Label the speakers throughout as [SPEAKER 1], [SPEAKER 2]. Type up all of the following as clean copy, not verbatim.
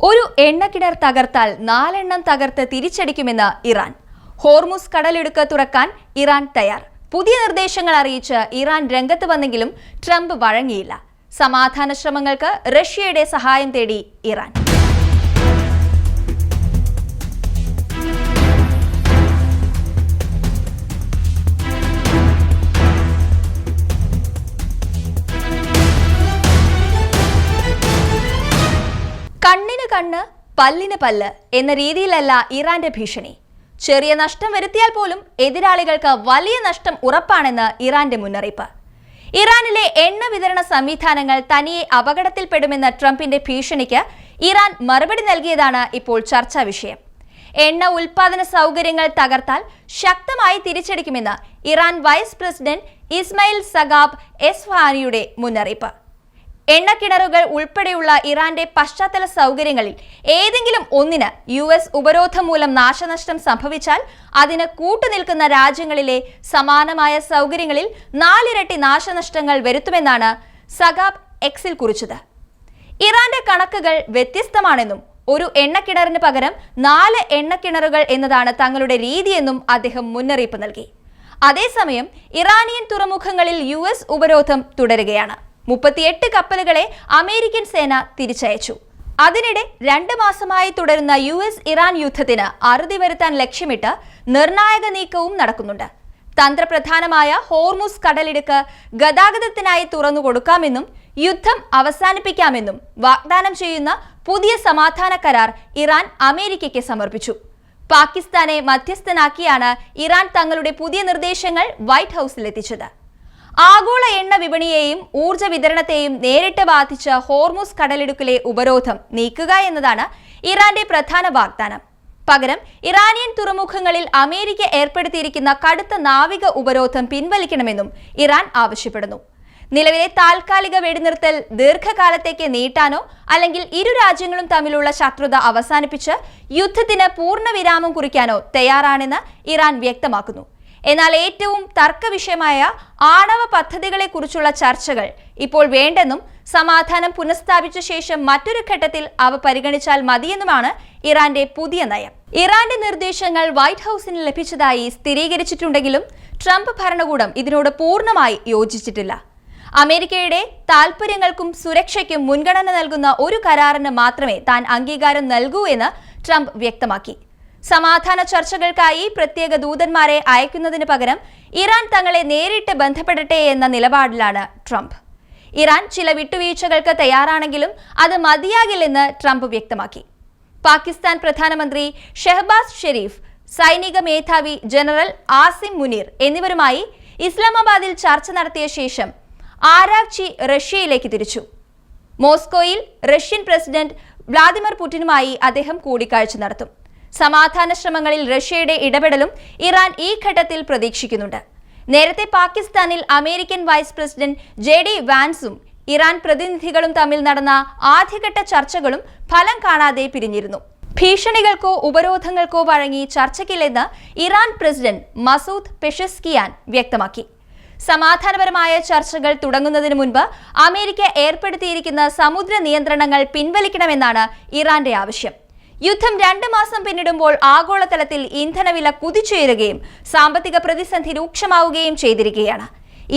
[SPEAKER 1] ഒരു എണ്ണക്കിണർ തകർത്താൽ 4 എണ്ണം തകർത്ത് തിരിച്ചടിക്കുമെന്ന് ഇറാൻ. ഹോർമുസ് കടലിടുക്ക് തുറക്കാൻ ഇറാൻ തയ്യാർ. പുതിയ നിർദ്ദേശങ്ങൾ അറിയിച്ച് ഇറാൻ രംഗത്ത് വന്നെങ്കിലും ട്രംപ് വഴങ്ങിയില്ല. സമാധാന ശ്രമങ്ങൾക്ക് റഷ്യയുടെ സഹായം തേടി ഇറാൻ. കണ്ണിന് കണ്ണ് പല്ലിന് പല്ല് എന്ന രീതിയിലല്ല ഇറാന്റെ ഭീഷണി. ചെറിയ നഷ്ടം വരുത്തിയാൽ പോലും എതിരാളികൾക്ക് വലിയ നഷ്ടം ഉറപ്പാണെന്ന് ഇറാന്റെ മുന്നറിയിപ്പ്. ഇറാനിലെ എണ്ണ വിതരണ സംവിധാനങ്ങൾ തനിയെ അപകടത്തിൽപ്പെടുമെന്ന ട്രംപിന്റെ ഭീഷണിക്ക് ഇറാൻ മറുപടി നൽകിയതാണ് ഇപ്പോൾ ചർച്ചാ വിഷയം. എണ്ണ ഉൽപാദന സൗകര്യങ്ങൾ തകർത്താൽ ശക്തമായി തിരിച്ചടിക്കുമെന്ന് ഇറാൻ വൈസ് പ്രസിഡന്റ് ഇസ്മയിൽ സഗാബ് എസ്ഫഹാനിയുടെ മുന്നറിയിപ്പ്. എണ്ണക്കിണറുകൾ ഉൾപ്പെടെയുള്ള ഇറാന്റെ പശ്ചാത്തല സൗകര്യങ്ങളിൽ ഏതെങ്കിലും ഒന്നിന് US ഉപരോധം മൂലം നാശനഷ്ടം സംഭവിച്ചാൽ അതിന് കൂട്ടുനിൽക്കുന്ന രാജ്യങ്ങളിലെ സമാനമായ സൗകര്യങ്ങളിൽ 4 ഇരട്ടി നാശനഷ്ടങ്ങൾ വരുത്തുമെന്നാണ് സഗാബ് എക്സിൽ കുറിച്ചത്. ഇറാന്റെ കണക്കുകൾ വ്യത്യസ്തമാണെന്നും ഒരു എണ്ണക്കിണറിന് പകരം 4 എണ്ണക്കിണറുകൾ എന്നതാണ് തങ്ങളുടെ രീതിയെന്നും അദ്ദേഹം മുന്നറിയിപ്പ് നൽകി. അതേസമയം ഇറാനിയൻ തുറമുഖങ്ങളിൽ US ഉപരോധം തുടരുകയാണ്. 38 കപ്പലുകളെ അമേരിക്കൻ സേന തിരിച്ചയച്ചു. അതിനിടെ 2 മാസമായി തുടരുന്ന US ഇറാൻ യുദ്ധത്തിന് അറുതി വരുത്താൻ ലക്ഷ്യമിട്ട് നിർണായക നീക്കവും നടക്കുന്നുണ്ട്. തന്ത്രപ്രധാനമായ ഹോർമുസ് കടലിടുക്ക് ഗതാഗതത്തിനായി തുറന്നു കൊടുക്കാമെന്നും യുദ്ധം അവസാനിപ്പിക്കാമെന്നും വാഗ്ദാനം ചെയ്യുന്ന പുതിയ സമാധാന കരാർ ഇറാൻ അമേരിക്കയ്ക്ക് സമർപ്പിച്ചു. പാകിസ്ഥാനെ മധ്യസ്ഥനാക്കിയാണ് ഇറാൻ തങ്ങളുടെ പുതിയ നിർദ്ദേശങ്ങൾ വൈറ്റ് ഹൌസിലെത്തിച്ചത്. ആഗോള എണ്ണ വിപണിയെയും ഊർജ്ജ വിതരണത്തെയും നേരിട്ട് ബാധിച്ച ഹോർമുസ് കടലിടുക്കിലെ ഉപരോധം നീക്കുക എന്നതാണ് ഇറാന്റെ പ്രധാന വാഗ്ദാനം. പകരം ഇറാനിയൻ തുറമുഖങ്ങളിൽ അമേരിക്ക ഏർപ്പെടുത്തിയിരിക്കുന്ന കടുത്ത നാവിക ഉപരോധം പിൻവലിക്കണമെന്നും ഇറാൻ ആവശ്യപ്പെടുന്നു. നിലവിലെ താൽക്കാലിക വെടിനിർത്തൽ ദീർഘകാലത്തേക്ക് നീട്ടാനോ അല്ലെങ്കിൽ ഇരു രാജ്യങ്ങളും തമ്മിലുള്ള ശത്രുത അവസാനിപ്പിച്ച് യുദ്ധത്തിന് പൂർണ്ണവിരാമം കുറിക്കാനോ തയ്യാറാണെന്ന് ഇറാൻ വ്യക്തമാക്കുന്നു. എന്നാൽ ഏറ്റവും തർക്കവിഷയമായ ആണവ പദ്ധതികളെക്കുറിച്ചുള്ള ചർച്ചകൾ ഇപ്പോൾ വേണ്ടെന്നും സമാധാനം പുനഃസ്ഥാപിച്ച ശേഷം മറ്റൊരു ഘട്ടത്തിൽ അവ പരിഗണിച്ചാൽ മതിയെന്നുമാണ് ഇറാന്റെ പുതിയ നയം. ഇറാന്റെ നിർദ്ദേശങ്ങൾ വൈറ്റ് ഹൌസിന് ലഭിച്ചതായി സ്ഥിരീകരിച്ചിട്ടുണ്ടെങ്കിലും ട്രംപ് ഭരണകൂടം ഇതിനോട് പൂർണ്ണമായി യോജിച്ചിട്ടില്ല. അമേരിക്കയുടെ താൽപര്യങ്ങൾക്കും സുരക്ഷയ്ക്കും മുൻഗണന നൽകുന്ന ഒരു കരാറിന് മാത്രമേ താൻ അംഗീകാരം നൽകൂ എന്ന് ട്രംപ് വ്യക്തമാക്കി. സമാധാന ചർച്ചകൾക്കായി പ്രത്യേക ദൂതന്മാരെ അയക്കുന്നതിന് പകരം ഇറാൻ തങ്ങളെ നേരിട്ട് ബന്ധപ്പെടട്ടെ എന്ന നിലപാടിലാണ് ട്രംപ്. ഇറാൻ ചില വിട്ടുവീഴ്ചകൾക്ക് തയ്യാറാണെങ്കിലും അത് മതിയാകില്ലെന്ന് ട്രംപ് വ്യക്തമാക്കി. പാകിസ്ഥാൻ പ്രധാനമന്ത്രി ഷെഹബാസ് ഷെരീഫ്, സൈനിക മേധാവി ജനറൽ ആസിം മുനീർ എന്നിവരുമായി ഇസ്ലാമാബാദിൽ ചർച്ച നടത്തിയ ശേഷം ആരാഗ്ചി റഷ്യയിലേക്ക് തിരിച്ചു. മോസ്കോയിൽ റഷ്യൻ പ്രസിഡന്റ് വ്ളാദിമിർ പുടിനുമായി അദ്ദേഹം കൂടിക്കാഴ്ച നടത്തും. സമാധാന ശ്രമങ്ങളിൽ റഷ്യയുടെ ഇടപെടലും ഇറാൻ ഈ ഘട്ടത്തിൽ പ്രതീക്ഷിക്കുന്നുണ്ട്. നേരത്തെ പാകിസ്ഥാനിൽ അമേരിക്കൻ വൈസ് പ്രസിഡന്റ് JD വാൻസും ഇറാൻ പ്രതിനിധികളും തമ്മിൽ നടന്ന ആദ്യഘട്ട ചർച്ചകളും ഫലം കാണാതെ പിരിഞ്ഞിരുന്നു. ഭീഷണികൾക്കോ ഉപരോധങ്ങൾക്കോ വഴങ്ങി ചർച്ചയ്ക്കില്ലെന്ന് ഇറാൻ പ്രസിഡന്റ് മസൂദ് പെഷസ്കിയാൻ വ്യക്തമാക്കി. സമാധാനപരമായ ചർച്ചകൾ തുടങ്ങുന്നതിന് മുൻപ് അമേരിക്ക ഏർപ്പെടുത്തിയിരിക്കുന്ന സമുദ്ര നിയന്ത്രണങ്ങൾ പിൻവലിക്കണമെന്നാണ് ഇറാന്റെ ആവശ്യം. യുദ്ധം 2 മാസം പിന്നിടുമ്പോൾ ആഗോളതലത്തിൽ ഇന്ധനവില കുതിച്ചുയരുകയും സാമ്പത്തിക പ്രതിസന്ധി രൂക്ഷമാവുകയും ചെയ്തിരിക്കുകയാണ്.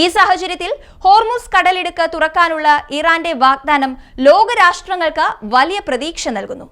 [SPEAKER 1] ഈ സാഹചര്യത്തിൽ ഹോർമുസ് കടലിടുക്ക് തുറക്കാനുള്ള ഇറാന്റെ വാഗ്ദാനം ലോകരാഷ്ട്രങ്ങൾക്ക് വലിയ പ്രതീക്ഷ നൽകുന്നു.